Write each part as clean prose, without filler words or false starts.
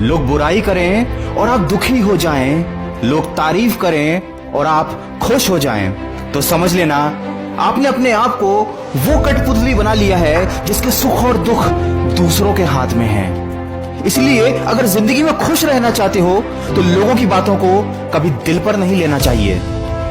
लोग बुराई करें और आप दुखी हो जाएं, लोग तारीफ करें और आप खुश हो जाएं, तो समझ लेना आपने अपने आप को वो कठपुतली बना लिया है जिसके सुख और दुख दूसरों के हाथ में है। इसलिए अगर जिंदगी में खुश रहना चाहते हो तो लोगों की बातों को कभी दिल पर नहीं लेना चाहिए,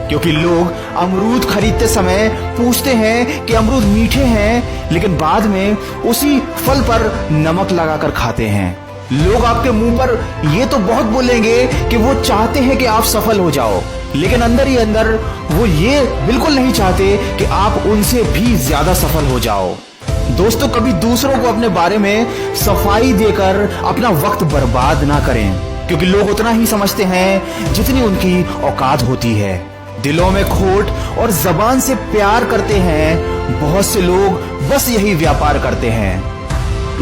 क्योंकि लोग अमरूद खरीदते समय पूछते हैं कि अमरूद मीठे हैं, लेकिन बाद में उसी फल पर नमक लगाकर खाते हैं। लोग आपके मुंह पर ये तो बहुत बोलेंगे कि वो चाहते हैं कि आप सफल हो जाओ, लेकिन अंदर ही अंदर वो ये बिल्कुल नहीं चाहते कि आप उनसे भी ज्यादा सफल हो जाओ। दोस्तों, कभी दूसरों को अपने बारे में सफाई देकर अपना वक्त बर्बाद ना करें, क्योंकि लोग उतना ही समझते हैं जितनी उनकी औकात होती है। दिलों में खोट और जबान से प्यार करते हैं बहुत से लोग, बस यही व्यापार करते हैं।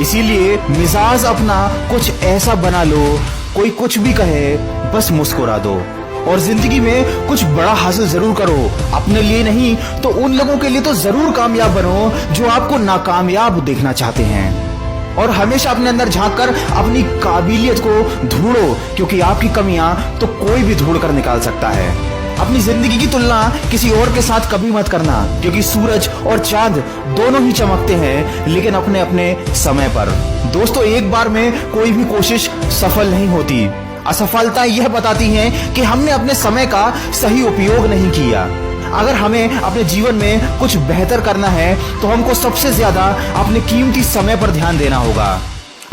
इसीलिए मिजाज अपना कुछ ऐसा बना लो, कोई कुछ भी कहे बस मुस्कुरा दो, और जिंदगी में कुछ बड़ा हासिल जरूर करो। अपने लिए नहीं तो उन लोगों के लिए तो जरूर कामयाब बनो जो आपको नाकामयाब देखना चाहते हैं। और हमेशा अपने अंदर झांककर अपनी काबिलियत को ढूंढो, क्योंकि आपकी कमियां तो कोई भी ढूंढ कर निकाल सकता है। अपनी जिंदगी की तुलना किसी और के साथ कभी मत करना, क्योंकि सूरज और चांद दोनों ही चमकते हैं, लेकिन अपने अपने समय पर। दोस्तों, एक बार में कोई भी कोशिश सफल नहीं होती। असफलता यह बताती है कि हमने अपने समय का सही उपयोग नहीं किया। अगर हमें अपने जीवन में कुछ बेहतर करना है तो हमको सबसे ज्यादा अपने कीमती समय पर ध्यान देना होगा।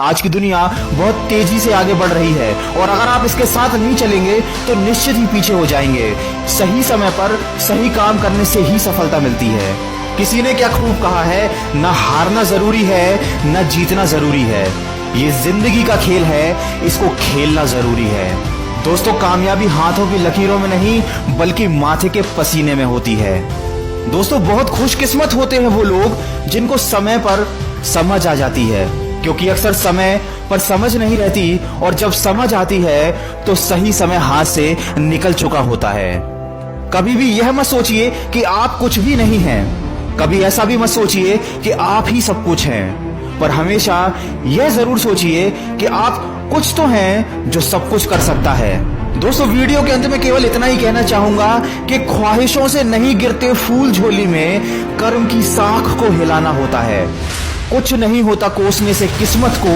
आज की दुनिया बहुत तेजी से आगे बढ़ रही है, और अगर आप इसके साथ नहीं चलेंगे तो निश्चित ही पीछे हो जाएंगे। सही समय पर सही काम करने से ही सफलता मिलती है। किसी ने क्या खूब कहा है, न हारना जरूरी है न जीतना जरूरी है, ये जिंदगी का खेल है, इसको खेलना जरूरी है। दोस्तों, कामयाबी हाथों की लकीरों में नहीं बल्कि माथे के पसीने में होती है। दोस्तों, बहुत खुशकिस्मत होते हैं वो लोग जिनको समय पर समझ आ जाती है, क्योंकि अक्सर समय पर समझ नहीं रहती, और जब समझ आती है तो सही समय हाथ से निकल चुका होता है। कभी भी यह मत सोचिए कि आप कुछ भी नहीं हैं, कभी ऐसा भी मत सोचिए कि आप ही सब कुछ हैं, पर हमेशा यह जरूर सोचिए कि आप कुछ तो हैं जो सब कुछ कर सकता है। दोस्तों, वीडियो के अंत में केवल इतना ही कहना चाहूंगा कि ख्वाहिशों से नहीं गिरते फूल झोली में, कर्म की साख को हिलाना होता है। कुछ नहीं होता कोसने से किस्मत को,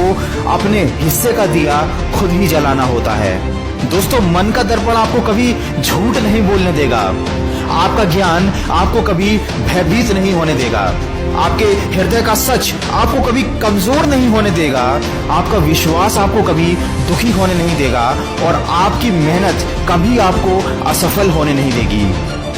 अपने हिस्से का दिया खुद ही जलाना होता है। दोस्तों, मन का दर्पण आपको कभी झूठ नहीं बोलने देगा, आपका ज्ञान आपको कभी भयभीत नहीं होने देगा, आपके हृदय का सच आपको कभी कमजोर नहीं होने देगा, आपका विश्वास आपको कभी दुखी होने नहीं देगा, और आपकी मेहनत कभी आपको असफल होने नहीं देगी।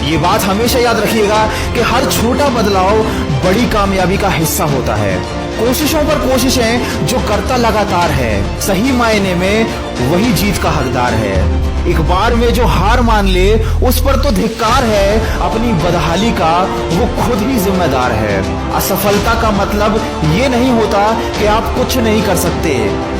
ये बात हमेशा याद रखिएगा कि हर छोटा बदलाव बड़ी कामयाबी का हिस्सा होता है। कोशिशों पर कोशिशें जो करता लगातार है, सही मायने में वही जीत का हकदार है। एक बार में जो हार मान ले उस पर तो धिक्कार है, अपनी बदहाली का वो खुद ही जिम्मेदार है। असफलता का मतलब ये नहीं होता कि आप कुछ नहीं कर सकते,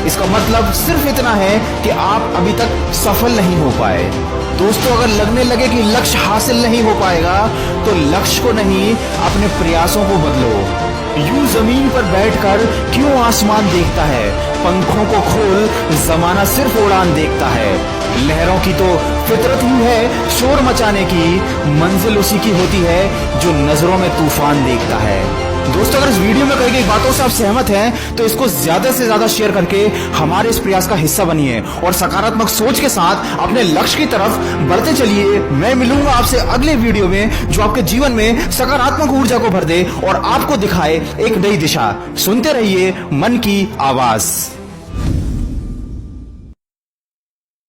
इसका मतलब सिर्फ इतना है कि आप अभी तक सफल नहीं हो पाए। दोस्तों, अगर लगने लगे कि लक्ष्य हासिल नहीं हो पाएगा तो लक्ष्य को नहीं, अपने प्रयासों को बदलो। यूं जमीन पर बैठकर क्यों आसमान देखता है, पंखों को खोल, जमाना सिर्फ उड़ान देखता है। लहरों की तो फितरत ही है शोर मचाने की, मंजिल उसी की होती है जो नजरों में तूफान देखता है। दोस्तों, अगर इस वीडियो में कही गई बातों से आप सहमत हैं तो इसको ज्यादा से ज्यादा शेयर करके हमारे इस प्रयास का हिस्सा बनिए, और सकारात्मक सोच के साथ अपने लक्ष्य की तरफ बढ़ते चलिए। मैं मिलूंगा आपसे अगले वीडियो में जो आपके जीवन में सकारात्मक ऊर्जा को भर दे और आपको दिखाए एक नई दिशा। सुनते रहिए मन की आवाज।